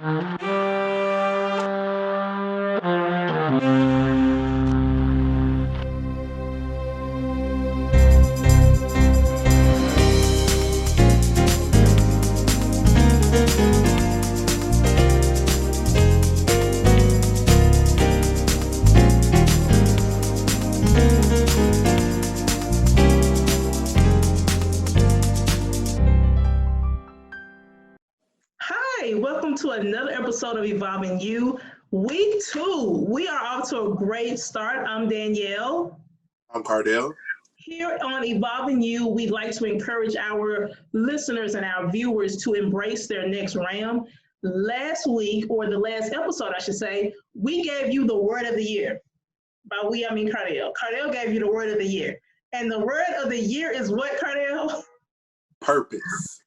Hi, welcome to another episode of Evolving You. Week 2, we are off to a great start. I'm Danielle. I'm Cardell. Here on Evolving You, we'd like to encourage our listeners and our viewers to embrace their next realm. Last week, or the last episode, I should say, we gave you the word of the year. By we, I mean Cardell. Cardell gave you the word of the year. And the word of the year is what, Cardell? Purpose.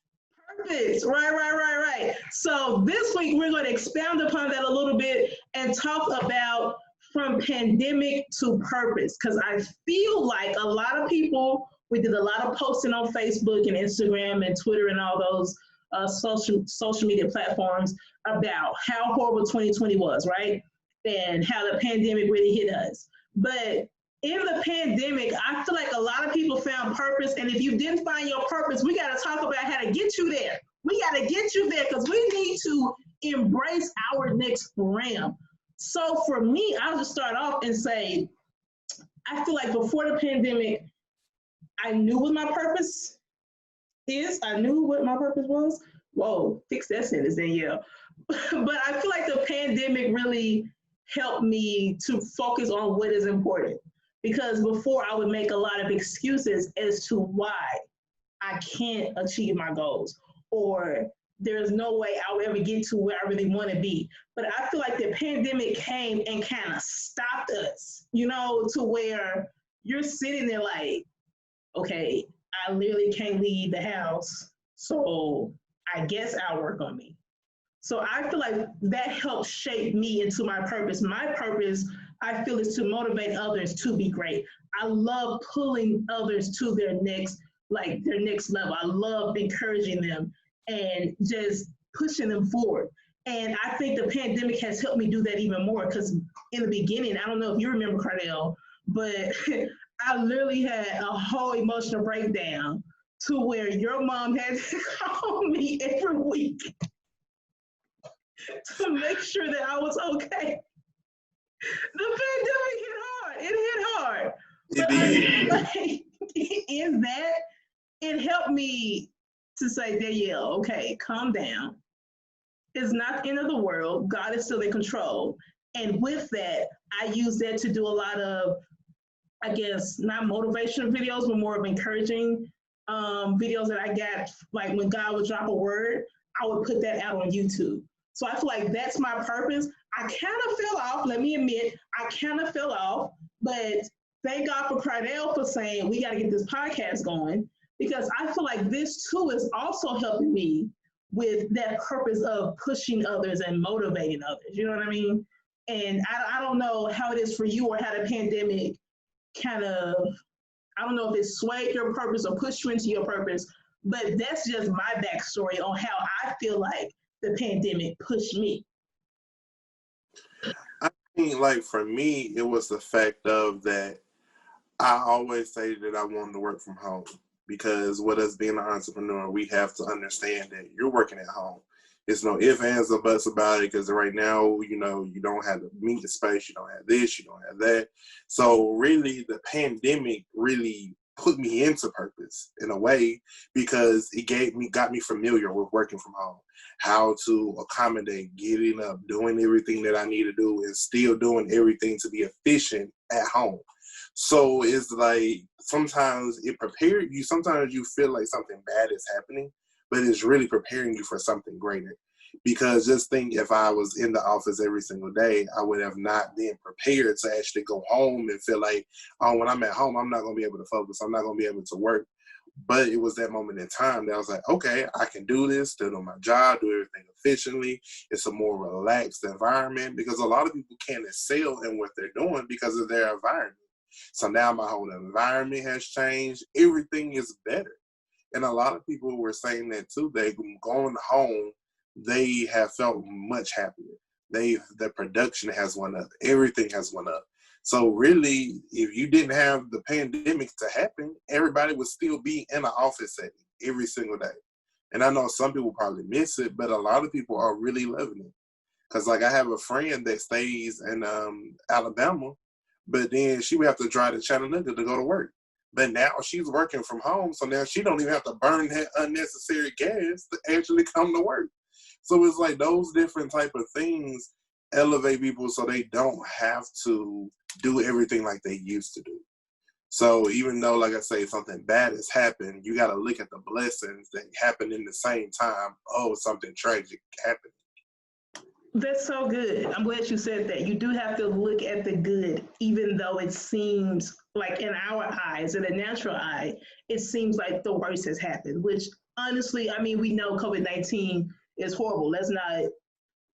Purpose. Right. So this week we're going to expound upon that a little bit and talk about from pandemic to purpose. Because I feel like a lot of people, we did a lot of posting on Facebook and Instagram and Twitter and all those social media platforms about how horrible 2020 was, right? And how the pandemic really hit us. But in the pandemic, I feel like a lot of people found purpose. And if you didn't find your purpose, we got to talk about how to get you there. We got to get you there because we need to embrace our next realm. So for me, I'll just start off and say, I feel like before the pandemic, I knew what my purpose is. I knew what my purpose was. Whoa, fix that sentence, Danielle. But I feel like the pandemic really helped me to focus on what is important. Because before I would make a lot of excuses as to why I can't achieve my goals, or there's no way I'll ever get to where I really want to be. But I feel like the pandemic came and kind of stopped us, to where you're sitting there like, okay, I literally can't leave the house, so I guess I'll work on me. So I feel like that helped shape me into my purpose. My purpose, I feel, is to motivate others to be great. I love pulling others to their next level. I love encouraging them and just pushing them forward. And I think the pandemic has helped me do that even more because in the beginning, I don't know if you remember, Cardell, but I literally had a whole emotional breakdown to where your mom had to call me every week to make sure that I was okay. The pandemic hit hard. It hit hard. But I feel like in that, it helped me to say, Danielle, okay, calm down. It's not the end of the world. God is still in control. And with that, I use that to do a lot of, I guess, not motivational videos, but more of encouraging videos that I got, like when God would drop a word, I would put that out on YouTube. So I feel like that's my purpose. I kind of fell off, let me admit, I kind of fell off, but thank God for Cardell for saying we got to get this podcast going, because I feel like this too is also helping me with that purpose of pushing others and motivating others. You know what I mean? And I don't know how it is for you or how the pandemic kind of, I don't know if it swayed your purpose or pushed you into your purpose, but that's just my backstory on how I feel like the pandemic pushed me. I mean, like for me, it was the fact of that I always say that I wanted to work from home because with us being an entrepreneur, we have to understand that you're working at home. There's no ifs, ands, or buts about it because right now, you don't have the meeting space, you don't have this, you don't have that. So really, the pandemic really put me into purpose in a way because it got me familiar with working from home, how to accommodate, getting up, doing everything that I need to do and still doing everything to be efficient at home. So it's like sometimes it prepared you. Sometimes you feel like something bad is happening, but it's really preparing you for something greater. Because just think if I was in the office every single day, I would have not been prepared to actually go home and feel like, oh, when I'm at home, I'm not going to be able to focus. I'm not going to be able to work. But it was that moment in time that I was like, okay, I can do this, still do my job, do everything efficiently. It's a more relaxed environment because a lot of people can't excel in what they're doing because of their environment. So now my whole environment has changed. Everything is better. And a lot of people were saying that too. They're going home they have felt much happier. The production has went up. Everything has went up. So really, if you didn't have the pandemic to happen, everybody would still be in an office setting every single day. And I know some people probably miss it, but a lot of people are really loving it. Because, like, I have a friend that stays in Alabama, but then she would have to drive to Chattanooga to go to work. But now she's working from home, so now she don't even have to burn that unnecessary gas to actually come to work. So it's like those different type of things elevate people so they don't have to do everything like they used to do. So even though, like I say, something bad has happened, you got to look at the blessings that happen in the same time. Oh, something tragic happened. That's so good. I'm glad you said that. You do have to look at the good, even though it seems like in our eyes, in a natural eye, it seems like the worst has happened, which honestly, I mean, we know COVID-19 is horrible. Let's not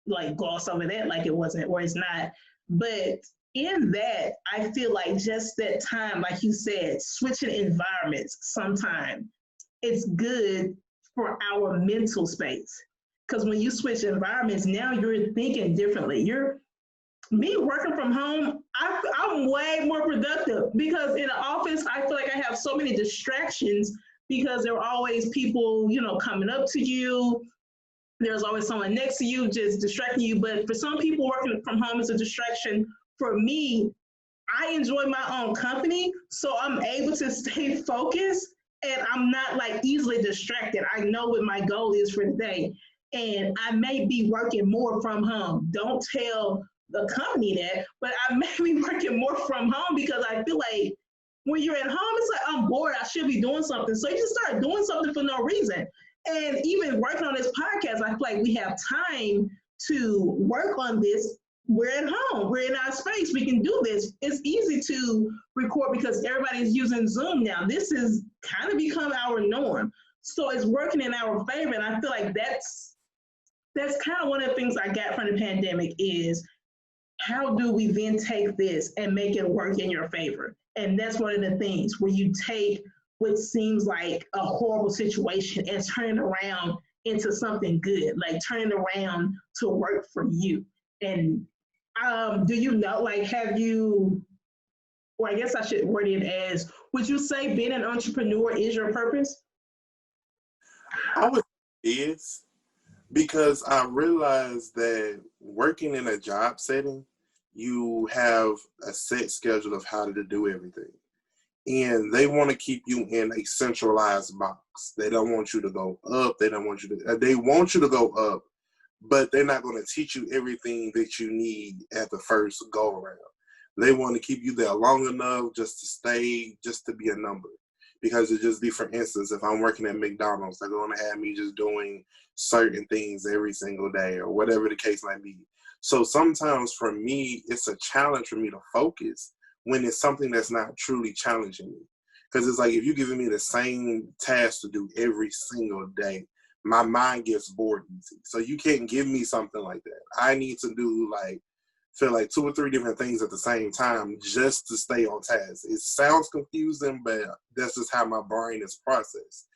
like gloss over that like it wasn't or it's not. But in that, I feel like just that time, like you said, switching environments sometime, it's good for our mental space. Because when you switch environments, now you're thinking differently. Me working from home, I'm way more productive because in the office, I feel like I have so many distractions because there are always people, coming up to you. There's always someone next to you just distracting you. But for some people, working from home is a distraction. For me, I enjoy my own company, so I'm able to stay focused and I'm not like easily distracted. I know what my goal is for the day, and I may be working more from home. Don't tell the company that, but I may be working more from home because I feel like when you're at home, it's like I'm bored. I should be doing something. So you just start doing something for no reason. And even working on this podcast, I feel like we have time to work on this. We're at home. We're in our space. We can do this. It's easy to record because everybody's using Zoom now. This has kind of become our norm. So it's working in our favor. And I feel like that's kind of one of the things I got from the pandemic is how do we then take this and make it work in your favor? And that's one of the things where you take what seems like a horrible situation and turn it around into something good, like turn it around to work for you. And do you know, like, have you, or I guess I should word it as, would you say being an entrepreneur is your purpose? I would say it is because I realized that working in a job setting, you have a set schedule of how to do everything. And they want to keep you in a centralized box. They don't want you to go up. They want you to go up, but they're not going to teach you everything that you need at the first go around. They want to keep you there long enough just to stay, just to be a number. Because it just be, for instance, if I'm working at McDonald's, they're going to have me just doing certain things every single day or whatever the case might be. So sometimes for me, it's a challenge for me to focus when it's something that's not truly challenging me. Because it's like if you're giving me the same task to do every single day, my mind gets bored easy. So you can't give me something like that. I need to do feel like 2 or 3 different things at the same time just to stay on task. It sounds confusing, but that's just how my brain is processed.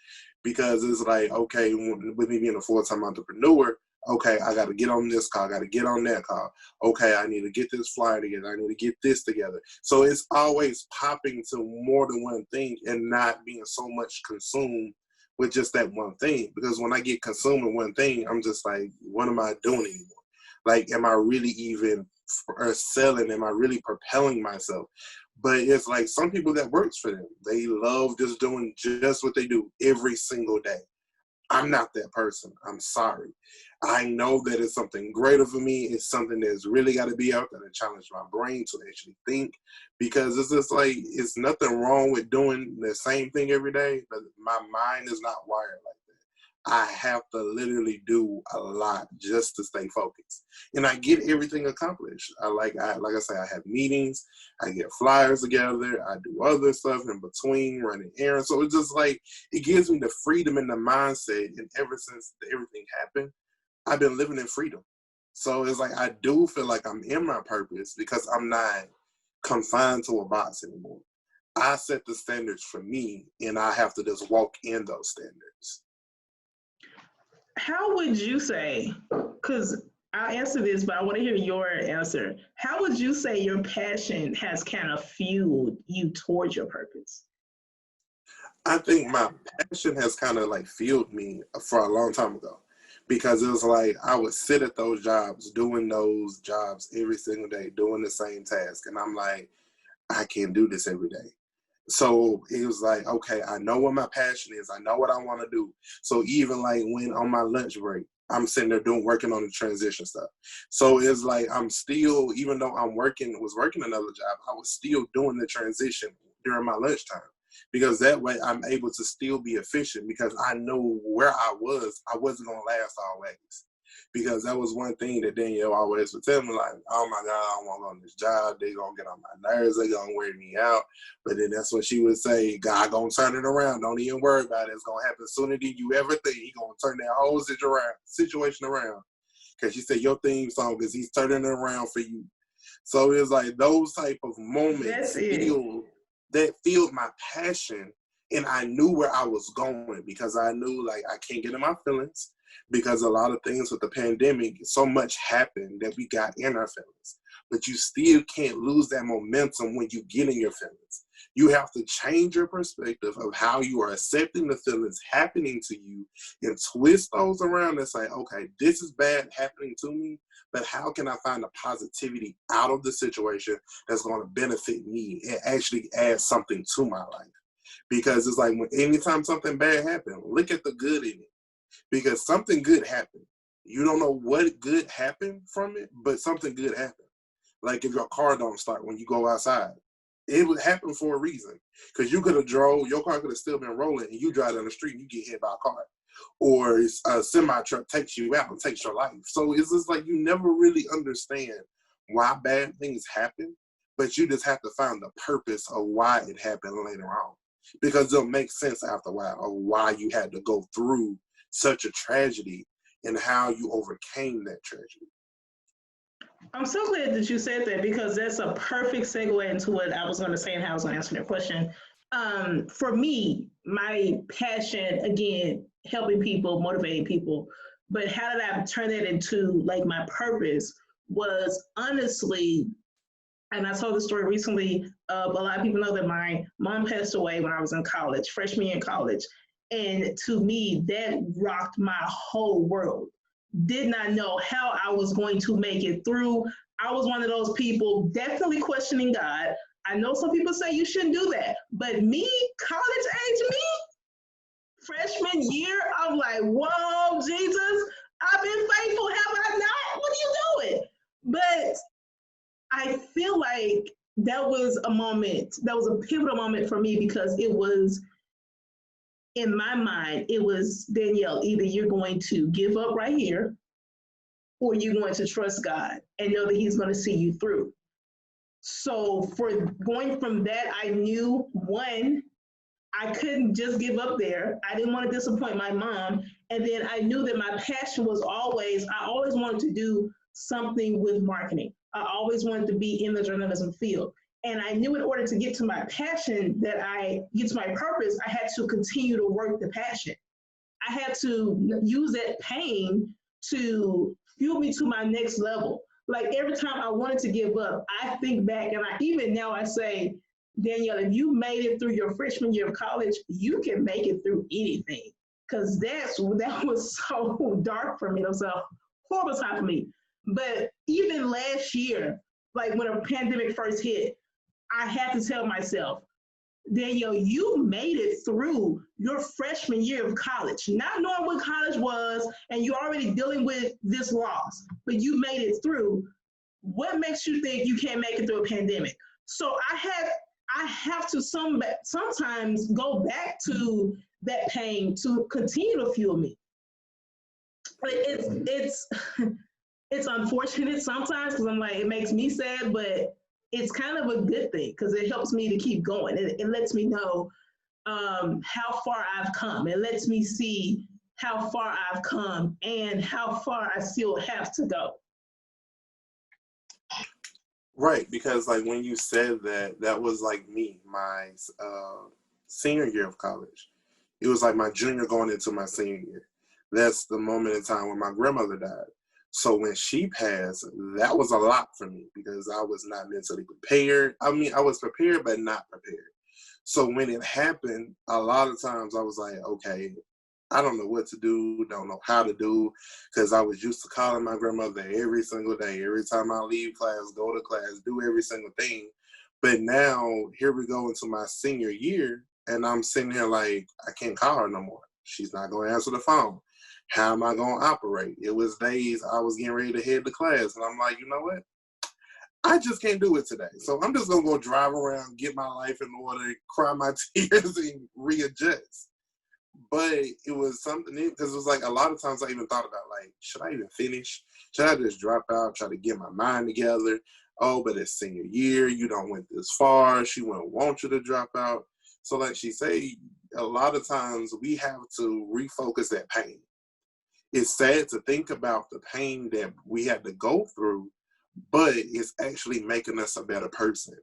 Because it's like, okay, with me being a full-time entrepreneur, okay, I got to get on this call, I got to get on that call. Okay, I need to get this flyer together, I need to get this together. So it's always popping to more than one thing and not being so much consumed with just that one thing. Because when I get consumed with one thing, I'm just like, what am I doing anymore? Like, am I really even selling? Am I really propelling myself? But it's like some people that works for them. They love just doing just what they do every single day. I'm not that person. I'm sorry. I know that it's something greater for me. It's something that's really got to be out there to challenge my brain to actually think. Because it's just like, it's nothing wrong with doing the same thing every day, but my mind is not wired like that. I have to literally do a lot just to stay focused. And I get everything accomplished. Like I say, I have meetings, I get flyers together, I do other stuff in between, running errands. So it's just like, it gives me the freedom and the mindset. And ever since everything happened, I've been living in freedom. So it's like, I do feel like I'm in my purpose because I'm not confined to a box anymore. I set the standards for me and I have to just walk in those standards. How would you say, because I'll answer this, but I want to hear your answer. How would you say your passion has kind of fueled you towards your purpose? I think my passion has kind of like fueled me for a long time ago, because it was like I would sit at those jobs, doing those jobs every single day, doing the same task. And I'm like, I can't do this every day. So it was like, okay, I know what my passion is. I know what I want to do. So even like when on my lunch break, I'm sitting there working on the transition stuff. So it's like I'm still, even though was working another job, I was still doing the transition during my lunchtime, because that way I'm able to still be efficient, because I know where I wasn't gonna last always. Because that was one thing that Danielle always would tell me, like, oh my God, I don't want to go on this job. They're gonna get on my nerves, they're gonna wear me out. But then that's when she would say, God gonna turn it around. Don't even worry about it. It's gonna happen sooner than you ever think. He gonna turn that whole situation around. Because she said your theme song is he's turning it around for you. So it was like those type of That's moments it. filled my passion, and I knew where I was going, because I knew like I can't get in my feelings, because a lot of things with the pandemic, so much happened that we got in our feelings. But you still can't lose that momentum when you get in your feelings. You have to change your perspective of how you are accepting the feelings happening to you, and twist those around and say, okay, this is bad happening to me, but how can I find the positivity out of the situation that's going to benefit me and actually add something to my life? Because it's like, anytime something bad happens, look at the good in it, because something good happened. You don't know what good happened from it, but something good happened. Like if your car don't start when you go outside, it would happen for a reason. Because you could have your car could have still been rolling, and you drive down the street and you get hit by a car. Or a semi truck takes you out and takes your life. So it's just like you never really understand why bad things happen, but you just have to find the purpose of why it happened later on. Because it'll make sense after a while of why you had to go through such a tragedy and how you overcame that tragedy. I'm so glad that you said that because that's a perfect segue into what I was going to say and how I was going to answer that question. For me, my passion, again, helping people, motivating people, but how did I turn that into like my purpose was honestly, and I told the story recently. A lot of people know that my mom passed away when I was in college, freshman year in college. And to me, that rocked my whole world. Did not know how I was going to make it through. I was one of those people definitely questioning God. I know some people say you shouldn't do that, but me, college age me, freshman year, I'm like, whoa, Jesus, I've been faithful, have I not? What are you doing? But I feel like that was a moment, that was a pivotal moment for me because it was in my mind, it was Danielle, either you're going to give up right here or you're going to trust God and know that He's going to see you through. So, for going from that, I knew one, I couldn't just give up there. I didn't want to disappoint my mom. And then I knew that my passion was I always wanted to do something with marketing. I always wanted to be in the journalism field. And I knew in order to get to my passion, get to my purpose, I had to continue to work the passion. I had to use that pain to fuel me to my next level. Like every time I wanted to give up, I think back and even now I say, Danielle, if you made it through your freshman year of college, you can make it through anything. Because that was so dark for me. It was a horrible time for me. But even last year, like when a pandemic first hit, I had to tell myself, Danielle, you made it through your freshman year of college, not knowing what college was, and you're already dealing with this loss, but you made it through. What makes you think you can't make it through a pandemic? So I have to sometimes go back to that pain to continue to fuel me. But it's unfortunate sometimes because I'm like it makes me sad, but it's kind of a good thing because it helps me to keep going. It lets me know how far I've come. It lets me see how far I've come and how far I still have to go. Right, because like when you said that, that was like me, my senior year of college. It was like my junior going into my senior year. that's the moment in time when my grandmother died. So when she passed, that was a lot for me because I was not mentally prepared. I mean, I was prepared, but not prepared. So when it happened, a lot of times I was like, okay, I don't know what to do, don't know how to do, because I was used to calling my grandmother every single day. Every time I leave class, go to class, do every single thing. But now, here we go into my senior year, and I'm sitting here like, I can't call her no more. She's not going to answer the phone. How am I going to operate? It was days I was getting ready to head to class, and I'm like, you know what? I just can't do it today. So I'm just going to go drive around, get my life in order, cry my tears, and readjust. But it was something, because it was like a lot of times I even thought about, like, should I even finish? Should I just drop out, try to get my mind together? Oh, but it's senior year. You don't went this far. She wouldn't want you to drop out. So like she say, a lot of times we have to refocus that pain. It's sad to think about the pain that we had to go through, but it's actually making us a better person.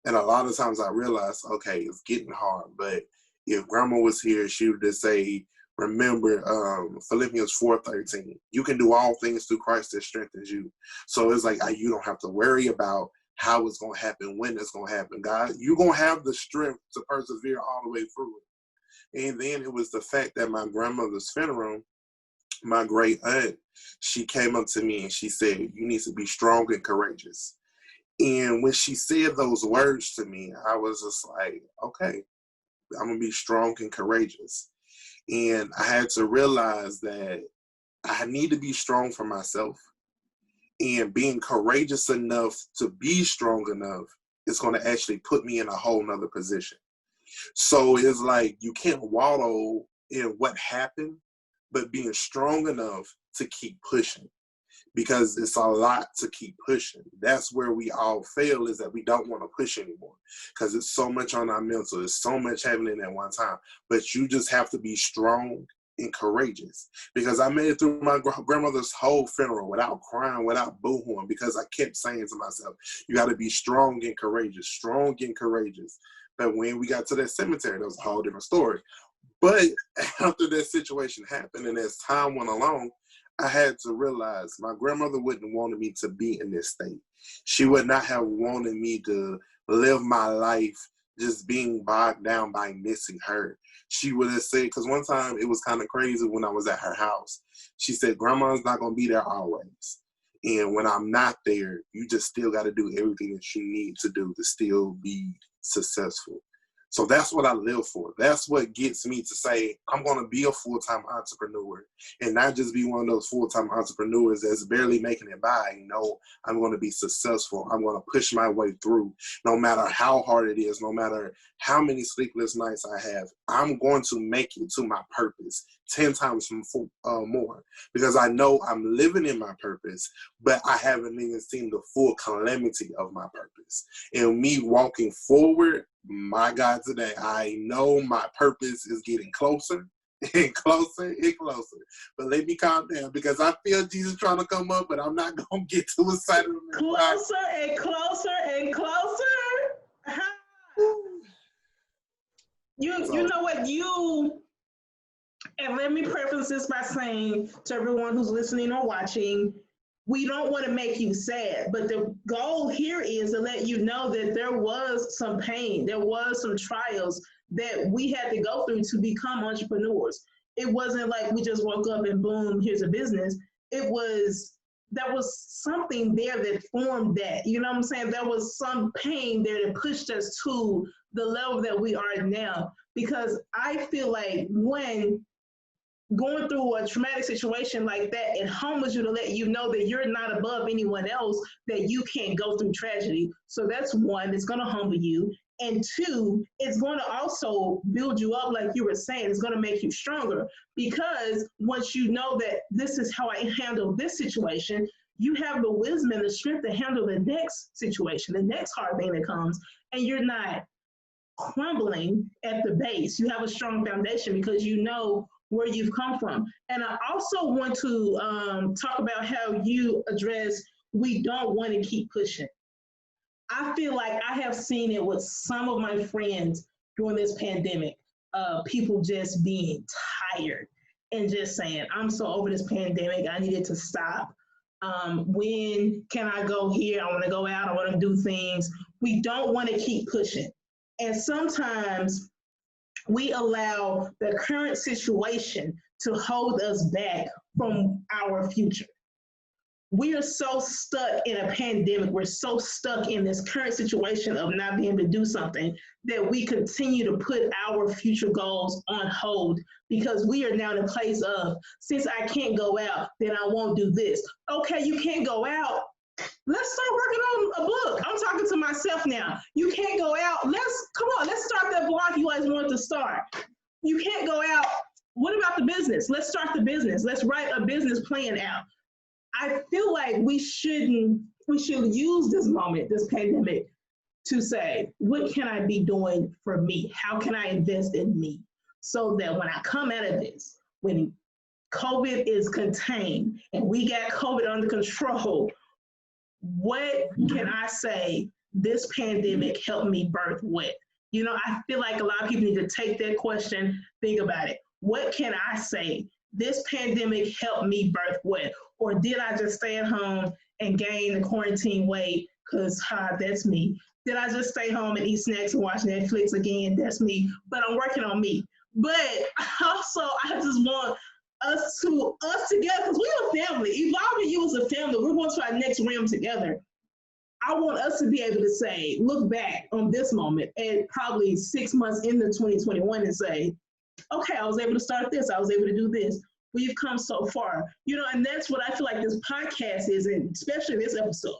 And a lot of times I realize, okay, it's getting hard, but if grandma was here, she would just say, remember Philippians 4:13, you can do all things through Christ that strengthens you. So it's like, you don't have to worry about how it's going to happen, when it's going to happen. God, you're going to have the strength to persevere all the way through it. And then it was the fact that my grandmother's funeral, my great aunt, she came up to me and she said, you need to be strong and courageous. And when she said those words to me, I was just like, okay, I'm going to be strong and courageous. And I had to realize that I need to be strong for myself. And being courageous enough to be strong enough is going to actually put me in a whole nother position. So it's like you can't wallow in what happened, but being strong enough to keep pushing, because it's a lot to keep pushing. That's where we all fail, is that we don't want to push anymore because it's so much on our mental. There's so much happening at one time. But you just have to be strong and courageous, because I made it through my grandmother's whole funeral without crying, without boohooing, because I kept saying to myself, you got to be strong and courageous, strong and courageous. But when we got to that cemetery, that was a whole different story. But after that situation happened and as time went along, I had to realize my grandmother wouldn't want me to be in this state. She would not have wanted me to live my life just being bogged down by missing her. She would have said, because one time it was kind of crazy when I was at her house. She said, Grandma's not going to be there always. And when I'm not there, you just still got to do everything that you need to do to still be successful. So that's what I live for. That's what gets me to say, I'm going to be a full-time entrepreneur and not just be one of those full-time entrepreneurs that's barely making it by. You know, I'm going to be successful. I'm going to push my way through no matter how hard it is, no matter how many sleepless nights I have. I'm going to make it to my purpose 10 times more, because I know I'm living in my purpose, but I haven't even seen the full calamity of my purpose. And me walking forward, my God, today, I know my purpose is getting closer and closer and closer. But let me calm down, because I feel Jesus trying to come up, but I'm not going to get too excited. Closer and closer and closer. You know what? And let me preface this by saying to everyone who's listening or watching, we don't want to make you sad, but the goal here is to let you know that there was some pain, there was some trials that we had to go through to become entrepreneurs. It wasn't like we just woke up and boom, here's a business. There was something there that formed that. You know what I'm saying? There was some pain there that pushed us to the level that we are now. Because I feel like when going through a traumatic situation like that, it humbles you to let you know that you're not above anyone else, that you can't go through tragedy. So that's one, it's going to humble you. And two, it's going to also build you up, like you were saying. It's going to make you stronger, because once you know that this is how I handle this situation, you have the wisdom and the strength to handle the next situation, the next hard thing that comes, and you're not crumbling at the base. You have a strong foundation because you know where you've come from. And I also want to talk about how you address, we don't want to keep pushing. I feel like I have seen it with some of my friends during this pandemic, people just being tired. and just saying, I'm so over this pandemic, I need it to stop. When can I go here? I want to go out, I want to do things. We don't want to keep pushing. And sometimes we allow the current situation to hold us back from our future. We are so stuck in a pandemic. We're so stuck in this current situation of not being able to do something that we continue to put our future goals on hold because we are now in a place of, since I can't go out, then I won't do this. Okay, you can't go out. Let's start working on a book. I'm talking to myself now. You can't go out. Let's start that blog you always wanted to start. You can't go out. What about the business? Let's start the business. Let's write a business plan out. I feel like we should use this moment, this pandemic, to say, what can I be doing for me? How can I invest in me? So that when I come out of this, when COVID is contained and we got COVID under control, what can I say this pandemic helped me birth what? You know, I feel like a lot of people need to take that question, think about it. What can I say this pandemic helped me birth what? Or did I just stay at home and gain the quarantine weight? Because that's me. Did I just stay home and eat snacks and watch Netflix again? That's me. But I'm working on me. But also, I just want us together, because we're a family. Evolving You as a family, we're going to our next realm together. I want us to be able to say, look back on this moment and probably 6 months into 2021 and say, okay, I was able to start this. I was able to do this. We've come so far, you know, and that's what I feel like this podcast is, and especially this episode,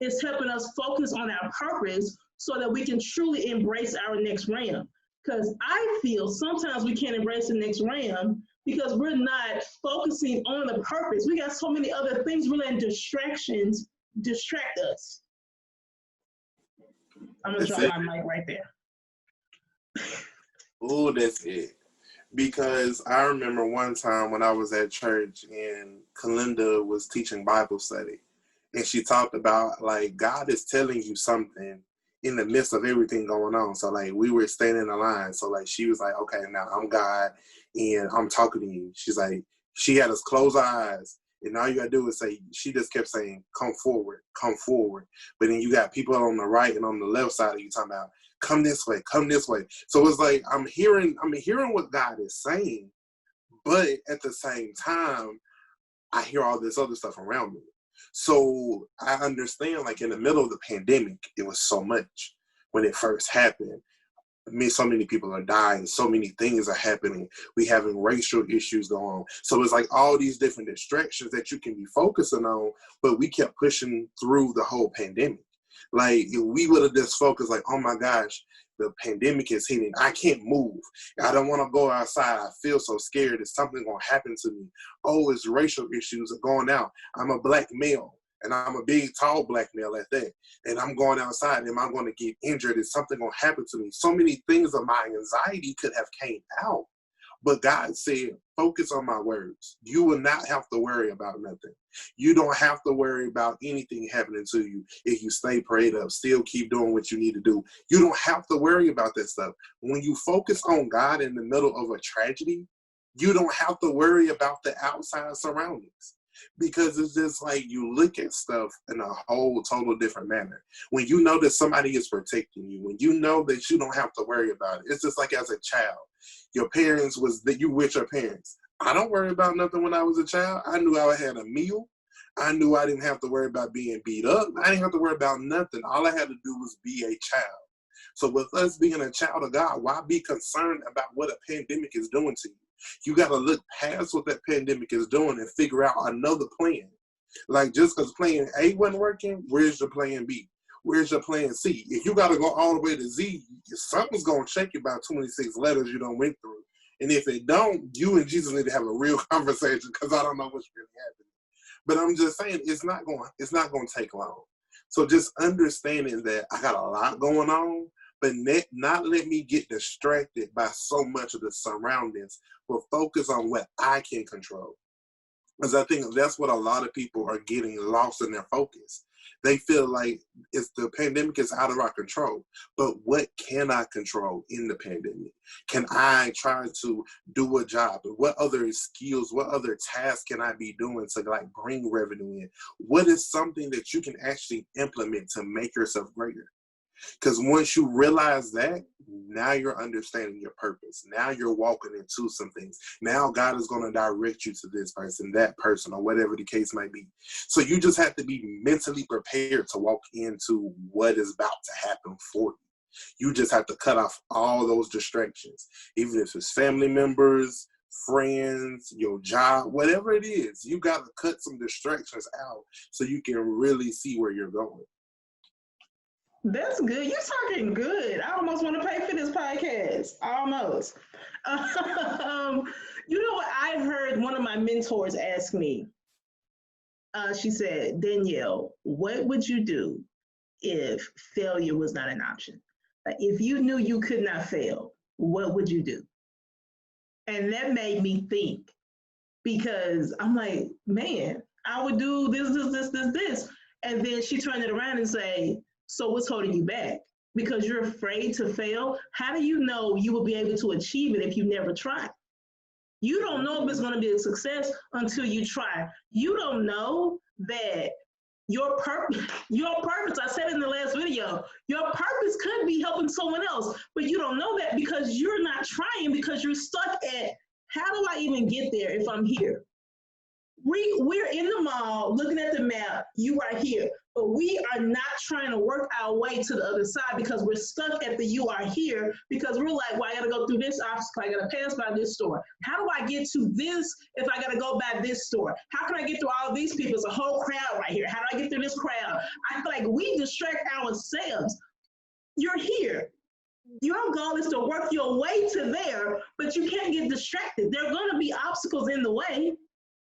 is helping us focus on our purpose so that we can truly embrace our next realm. Because I feel sometimes we can't embrace the next realm because we're not focusing on the purpose. We got so many other things, really, and distractions distract us. I'm going to drop my mic right there. Oh, that's it. Because I remember one time when I was at church and Kalinda was teaching Bible study. And she talked about, like, God is telling you something in the midst of everything going on. So, like, we were standing in the line. So, like, she was like, okay, now I'm God and I'm talking to you. She's like, she had us close our eyes. And all you got to do is say, she just kept saying, come forward, come forward. But then you got people on the right and on the left side of you talking about, come this way, come this way. So it's like, I'm hearing what God is saying. But at the same time, I hear all this other stuff around me. So I understand, like, in the middle of the pandemic, it was so much when it first happened. So many people are dying. So many things are happening. We having racial issues going on. So it's like all these different distractions that you can be focusing on, but we kept pushing through the whole pandemic. Like, if we would have just focused, like, oh my gosh, the pandemic is hitting. I can't move. I don't want to go outside. I feel so scared. Is something going to happen to me? Oh, it's racial issues are going out. I'm a black male. And I'm a big, tall black male at that. And I'm going outside. Am I going to get injured? Is something going to happen to me? So many things of my anxiety could have came out. But God said, focus on my words. You will not have to worry about nothing. You don't have to worry about anything happening to you if you stay prayed up, still keep doing what you need to do. You don't have to worry about that stuff. When you focus on God in the middle of a tragedy, you don't have to worry about the outside surroundings. Because it's just like you look at stuff in a whole total different manner. When you know that somebody is protecting you, when you know that you don't have to worry about it. It's just like as a child, your parents was that you with your parents. I don't worry about nothing when I was a child. I knew I had a meal. I knew I didn't have to worry about being beat up. I didn't have to worry about nothing. All I had to do was be a child. So with us being a child of God, why be concerned about what a pandemic is doing to you? You got to look past what that pandemic is doing and figure out another plan. Like, just because plan A wasn't working, where's your plan B? Where's your plan C? If you got to go all the way to Z, something's going to shake you about 26 letters you don't went through. And if it don't, you and Jesus need to have a real conversation, because I don't know what's really happening. But I'm just saying, it's not going to take long. So just understanding that I got a lot going on, but not let me get distracted by so much of the surroundings, but focus on what I can control. Because I think that's what a lot of people are getting lost in their focus. They feel like the pandemic is out of our control. But what can I control in the pandemic? Can I try to do a job? What other skills, what other tasks can I be doing to like bring revenue in? What is something that you can actually implement to make yourself greater? Because once you realize that, now you're understanding your purpose. Now you're walking into some things. Now God is going to direct you to this person, that person, or whatever the case might be. So you just have to be mentally prepared to walk into what is about to happen for you. You just have to cut off all those distractions, even if it's family members, friends, your job, whatever it is. You got to cut some distractions out so you can really see where you're going. That's good. You're talking good. I almost want to pay for this podcast. Almost. Um, you know what? I've heard one of my mentors ask me. She said, Danielle, what would you do if failure was not an option? Like, if you knew you could not fail, what would you do? And that made me think because I'm like, man, I would do this. And then she turned it around and say, so what's holding you back? Because you're afraid to fail. How do you know you will be able to achieve it if you never try? You don't know if it's going to be a success until you try. You don't know that your purpose, I said in the last video, your purpose could be helping someone else, but you don't know that because you're not trying, because you're stuck at, how do I even get there if I'm here? We're in the mall looking at the map, you are here, but we are not trying to work our way to the other side because we're stuck at the you are here because we're like, well, I gotta go through this obstacle, I gotta pass by this store. How do I get to this if I gotta go by this store? How can I get through all these people? There's a whole crowd right here. How do I get through this crowd? I feel like we distract ourselves. You're here. Your goal is to work your way to there, but you can't get distracted. There are gonna be obstacles in the way.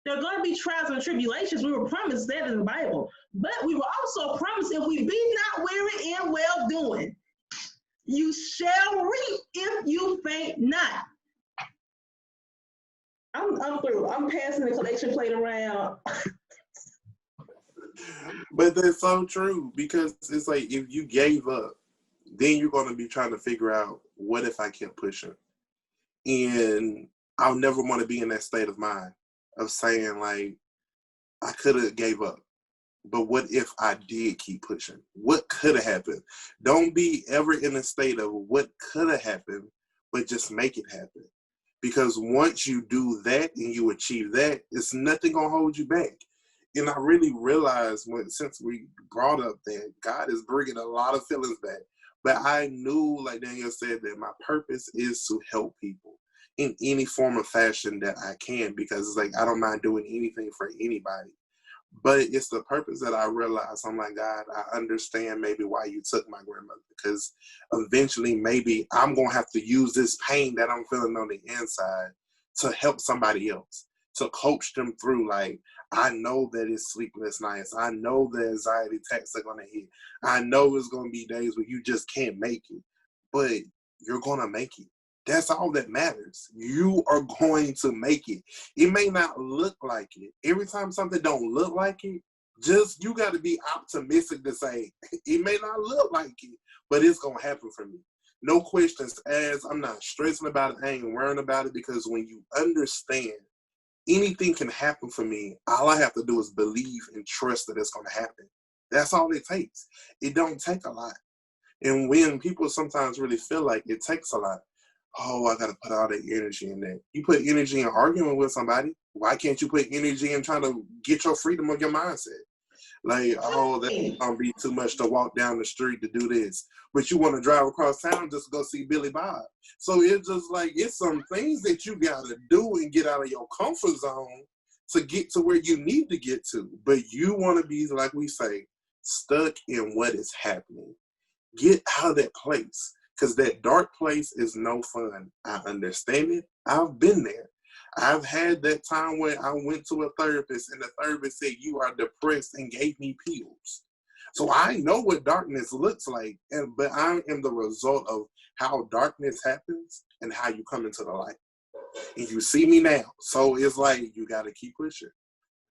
There are going to be trials and tribulations. We were promised that in the Bible. But we were also promised if we be not weary in well doing, you shall reap if you faint not. I'm through. I'm passing the collection plate around. But that's so true because it's like if you gave up, then you're going to be trying to figure out what if I kept pushing. And I'll never want to be in that state of mind of saying like, I could have gave up, but what if I did keep pushing? What could have happened? Don't be ever in a state of what could have happened, but just make it happen. Because once you do that and you achieve that, it's nothing gonna hold you back. And I really realized since we brought up that God is bringing a lot of feelings back, but I knew, like Danielle said, that my purpose is to help people in any form of fashion that I can, because it's like I don't mind doing anything for anybody. But it's the purpose that I realize. I'm like, God, I understand maybe why you took my grandmother, because eventually maybe I'm going to have to use this pain that I'm feeling on the inside to help somebody else, to coach them through. Like, I know that it's sleepless nights. I know the anxiety attacks are going to hit. I know it's going to be days where you just can't make it, but you're going to make it. That's all that matters. You are going to make it. It may not look like it. Every time something don't look like it, just you got to be optimistic to say, it may not look like it, but it's going to happen for me. No questions asked. I'm not stressing about it. I ain't worrying about it, because when you understand anything can happen for me, all I have to do is believe and trust that it's going to happen. That's all it takes. It don't take a lot. And when people sometimes really feel like it takes a lot, oh, I got to put all that energy in that. You put energy in arguing with somebody. Why can't you put energy in trying to get your freedom of your mindset? Like, oh, that's going to be too much to walk down the street to do this. But you want to drive across town just to go see Billy Bob. So it's just like, it's some things that you got to do and get out of your comfort zone to get to where you need to get to. But you want to be, like we say, stuck in what is happening. Get out of that place. Because that dark place is no fun. I understand it. I've been there. I've had that time where I went to a therapist and the therapist said, you are depressed, and gave me pills. So I know what darkness looks like, but I am the result of how darkness happens and how you come into the light. And you see me now. So it's like, you got to keep pushing.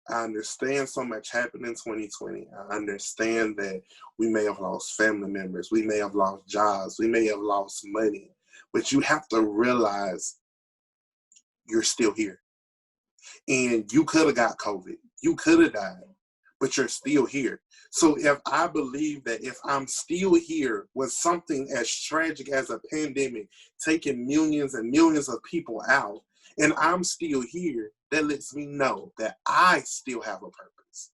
I understand so much happened in 2020. I understand that we may have lost family members. We may have lost jobs. We may have lost money. But you have to realize you're still here. And you could have got COVID. You could have died, but you're still here. So if I believe that if I'm still here with something as tragic as a pandemic taking millions and millions of people out, and I'm still here, that lets me know that I still have a purpose.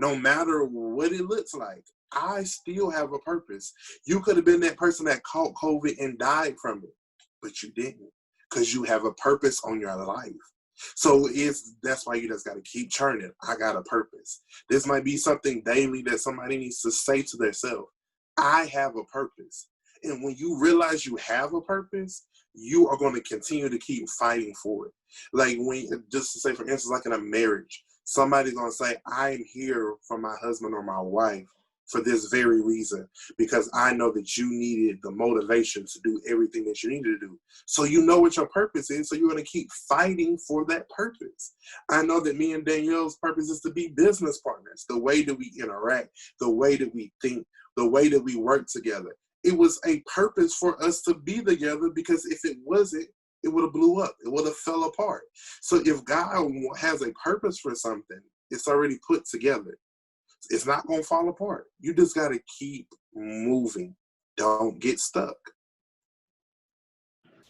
No matter what it looks like, I still have a purpose. You could have been that person that caught COVID and died from it, but you didn't, because you have a purpose on your life. So that's why you just got to keep churning. I got a purpose. This might be something daily that somebody needs to say to themselves. I have a purpose. And when you realize you have a purpose, you are going to continue to keep fighting for it. Like just to say, for instance, like in a marriage, somebody's going to say, I'm here for my husband or my wife for this very reason, because I know that you needed the motivation to do everything that you needed to do. So you know what your purpose is, so you're going to keep fighting for that purpose. I know that me and Danielle's purpose is to be business partners. The way that we interact, the way that we think, the way that we work together. It was a purpose for us to be together, because if it wasn't, it would have blew up. It would have fell apart. So if God has a purpose for something, it's already put together. It's not going to fall apart. You just got to keep moving. Don't get stuck.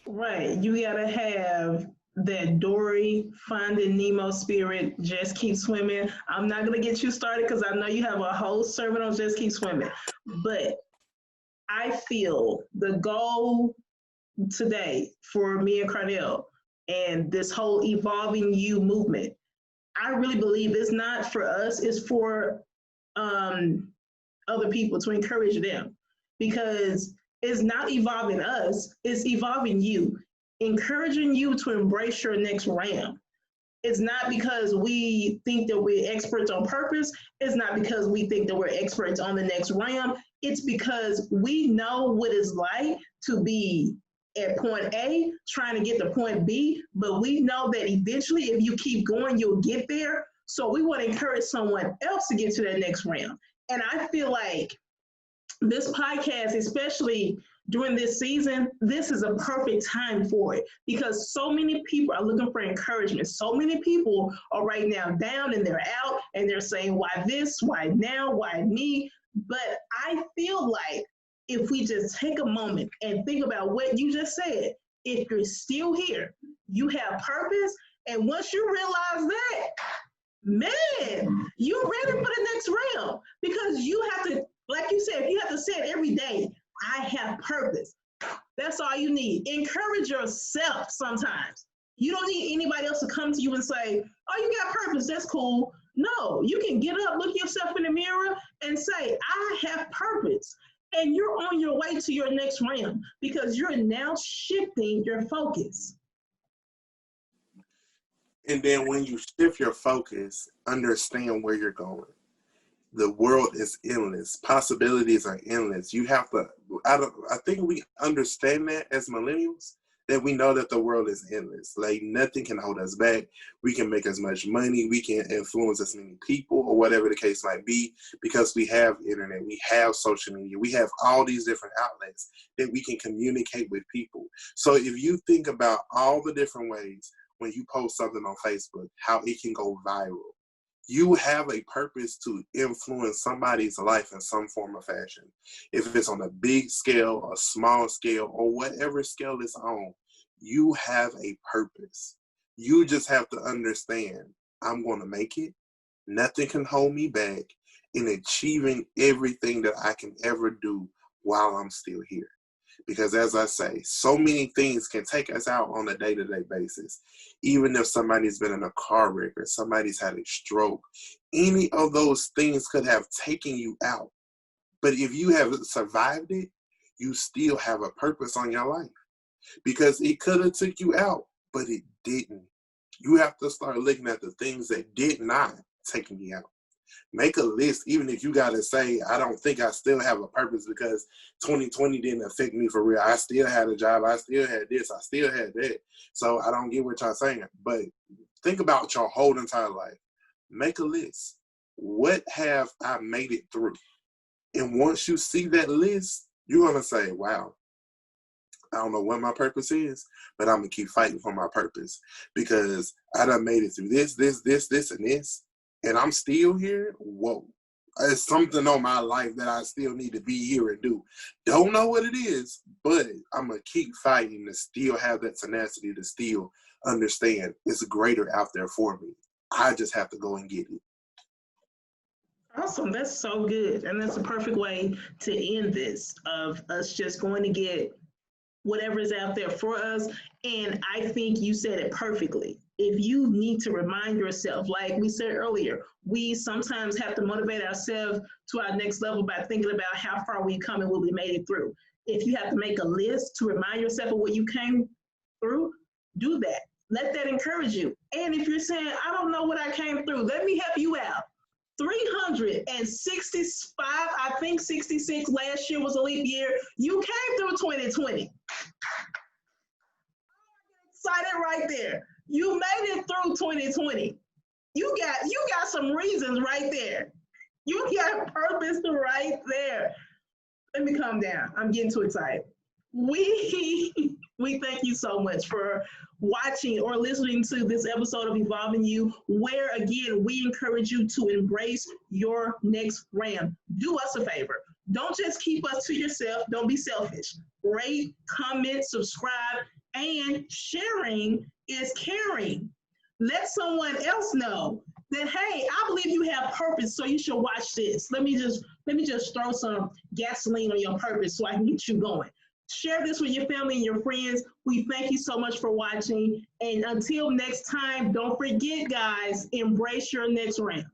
Right. You got to have that Dory Finding Nemo spirit. Just keep swimming. I'm not going to get you started because I know you have a whole sermon on just keep swimming. But I feel the goal today for me and Cardell and this whole evolving you movement, I really believe it's not for us, it's for other people, to encourage them, because it's not evolving us, it's evolving you, encouraging you to embrace your next realm. It's not because we think that we're experts on purpose. It's not because we think that we're experts on the next realm. It's because we know what it's like to be at point A, trying to get to point B, but we know that eventually if you keep going, you'll get there. So we want to encourage someone else to get to that next realm. And I feel like this podcast, especially during this season, this is a perfect time for it, because so many people are looking for encouragement. So many people are right now down and they're out and they're saying, why this, why now, why me? But I feel like if we just take a moment and think about what you just said, if you're still here, you have purpose. And once you realize that, man, you're ready for the next realm, because you have to, like you said, you have to say it every day. I have purpose. That's all you need. Encourage yourself sometimes. You don't need anybody else to come to you and say, oh, you got purpose. That's cool. No, you can get up, look yourself in the mirror and say, I have purpose. And you're on your way to your next realm, because you're now shifting your focus. And then when you shift your focus, understand where you're going. The world is endless. Possibilities are endless. You have to, I think we understand that as millennials, that we know that the world is endless. Like nothing can hold us back. We can make as much money. We can influence as many people, or whatever the case might be, because we have internet, we have social media, we have all these different outlets that we can communicate with people. So if you think about all the different ways when you post something on Facebook, how it can go viral, you have a purpose to influence somebody's life in some form or fashion. If it's on a big scale, a small scale, or whatever scale it's on, you have a purpose. You just have to understand, I'm going to make it. Nothing can hold me back in achieving everything that I can ever do while I'm still here. Because as I say, so many things can take us out on a day-to-day basis. Even if somebody's been in a car wreck or somebody's had a stroke, any of those things could have taken you out. But if you have survived it, you still have a purpose on your life. Because it could have took you out, but it didn't. You have to start looking at the things that did not take me out. Make a list, even if you got to say, I don't think I still have a purpose because 2020 didn't affect me for real. I still had a job. I still had this. I still had that. So I don't get what y'all saying. But think about your whole entire life. make a list. What have I made it through? And once you see that list, you're going to say, wow, I don't know what my purpose is, but I'm going to keep fighting for my purpose because I done made it through this, and this, and I'm still here. Whoa. It's something on my life that I still need to be here and do. Don't know what it is, but I'm going to keep fighting to still have that tenacity to still understand it's greater out there for me. I just have to go and get it. Awesome. That's so good. And that's a perfect way to end this, of us just going to get whatever is out there for us. And I think you said it perfectly. If you need to remind yourself, like we said earlier, we sometimes have to motivate ourselves to our next level by thinking about how far we've come and what we made it through. If you have to make a list to remind yourself of what you came through, do that. Let that encourage you. And if you're saying, I don't know what I came through, let me help you out. 365, I think 66 last year was a leap year. You came through 2020. Excited right there. You made it through 2020. You got some reasons right there. You got purpose right there. Let me calm down. I'm getting too excited. We thank you so much for watching or listening to this episode of Evolving You, where again we encourage you to embrace your next ram. Do us a favor. Don't just keep us to yourself. Don't be selfish. Rate, comment, subscribe, and sharing is caring. Let someone else know that, hey, I believe you have purpose, so you should watch this. Let me just throw some gasoline on your purpose so I can get you going. Share this with your family and your friends. We thank you so much for watching. And until next time, don't forget, guys, embrace your next round.